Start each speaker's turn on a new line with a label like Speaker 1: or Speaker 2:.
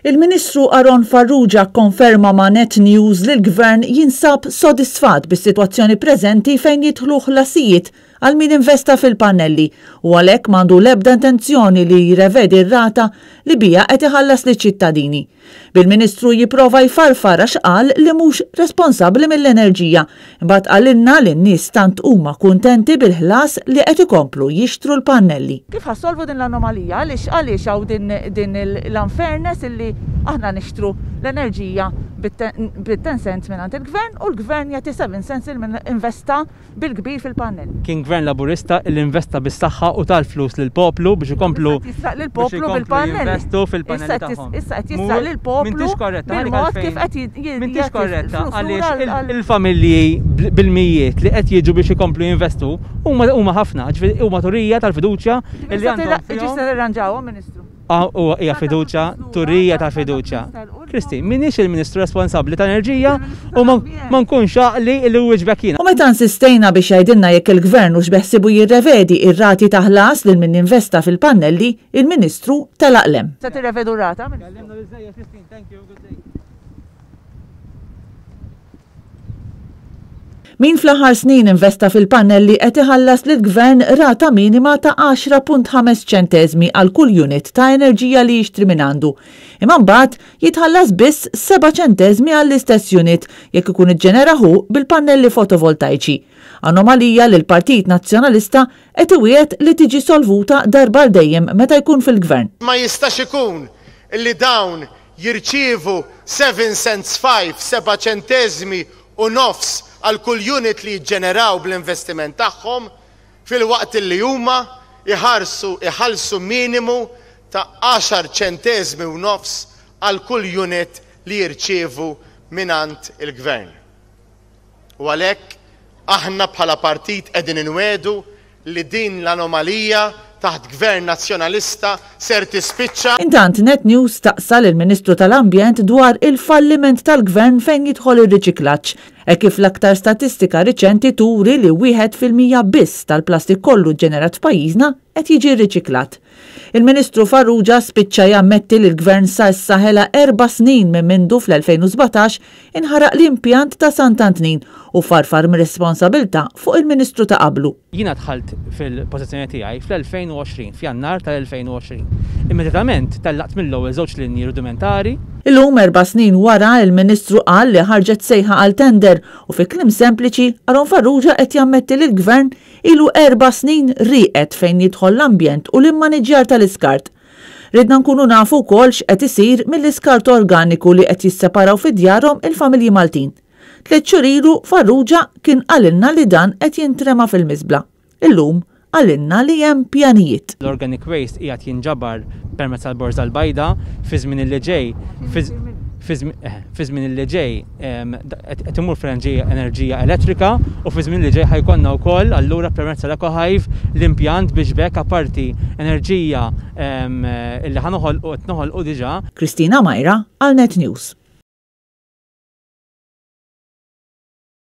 Speaker 1: Il-Ministru Aron Farrugia konferma ma' Net News li l-Gvern jinsab sodisfat bis-sitwazzjoni preżenti fejn jidħlu ħlasijiet għal min investa fil-pannelli u għalhekk m'għandu l-ebda intenzjoni li jirrevedi r-rata li bija qed iħallas liċ-ċittadini. Bil-Ministru jipprova jfarfar għax qal li mhux responsabbli mill-enerġija, imbagħad qalilna li n-nies tant huma kuntenti bil-ħlas li qed ikomplu jixtru l-pannelli. Kif ħassolvu din l-anomalija għaliex hawn din l-unfairness illi aħna nixtru l-enerġija bit-10 cents minn il-Gvern u l-Gvern jagħti 7 cents investa bil-kbir fil-pannelli.
Speaker 2: Kien Gvern Laburista li investa bis-saħħa u tal-flus lill-poplu biex ikomplu jinvestu fil-pannelli tagħhom.
Speaker 1: Issa qed jisraq lill-poplu bil-mod kif qed
Speaker 2: M'intix korretta għaliex il-familji bil-mijiet li qed jiġu biex ikomplu jinvestu huma ħafna, huma turija tal-fiduċja li għandhom fihom.
Speaker 1: Ġista irranġawhom, Ministru.
Speaker 2: Hija fiduċja, turija ta' fiduċja. Kristi, minix il-Ministru responsabbli ta' enerġija u ma nkunx għaqli li wieġbek jiena.
Speaker 1: U meta nsistejna biex jgħidilna jekk il-Gvern hux beħsibu jirrevedi ir-rati ta' ħlas lil min investa fil-pannelli, il-Ministru telaqlem. Se tirrevedu rata? Min fl-aħħar snin investa fil-pannelli qed iħallas lill-Gvern rata minima ta' 10.5 ċentesmi għal kull unit ta' enerġija li jixtri minn għandu. Imma mbagħad jitħallas biss 7 ċentesmi għall-istess unit jekk ikun iġġeneraħu bil-pannelli fotovoltaiċi. Anomalija li l-Partit Nazzjonalista qed iwiegħed li tiġi solvuta darba dejjem meta jkun fil-Gvern.
Speaker 3: Ma jistax ikun li dawn jirċievu 7 cents 7 ċentesmi u nofs għal kull unit li jġeneraw bl-investiment tagħhom fil-waqt li huma iħallsu minimu ta' 10 ċentesmi u nofs għal kull unit li jirċievu minant il-Gvern. U għalhekk aħna bħala partit qegħdin inwedu li din l-anomalija taħt Gvern Nazzjonalista ser tispiċċa.
Speaker 1: Intant Net News taqsal il-Ministru tal-Ambjent dwar il-falliment tal-Gvern fejn jidħol ir-riċiklaġġ. Kif l-aktar statistika riċenti turi li 1% biss tal-plastik kollu ġenerat f'pajjiżna qed jiġi rriċiklat. Il-Ministru Farrugia spiċċa jammetti li l-Gvern sa issa ħela 4 snin minn mindu fl-2017 inħaraq l-impjant ta' Sant'Antnin u farfar mir-responsabilta fuq il-Ministru ta' qablu.
Speaker 2: Jiena dħalt fil-pożizzjoni tiegħi fl-2020, f'Jannar tal-2020. Immediatament tellaqt mill-ewwel żewġ linji rudimentari.
Speaker 1: Illum 4 snin wara il-Ministru qal li ħarġet sejħa għal tender u fi kliem sempliċi Aron Farrugia qed jammetti li l-Gvern ilu 4 snin rieqed fejn jidħol l-ambjent u l-immaniġġjar tal-iskart. Ridna nkunu nafu wkoll x'qed isir mill-iskart organiku li qed jisseparaw fid-djarhom il-familji Maltin. 3 xhur ilu Farrugia kien qalilna li dan qed jintrema fil-miżbla. Illum għalilna li hemm pjanijiet.
Speaker 2: L-organic waste qiegħed jinġabar permezz tal-Borża l-Bajda fi żmien li ġej fi żmien li ġej qed imur fl-enerġija elettrika u fi żmien li ġej ħajkonna wkoll allura permezz tal-EcoHive l-impjant biex bekk apparti enerġija li ħanoħolqu qed noħolqu diġà.
Speaker 1: Kristina Majra għal Net News.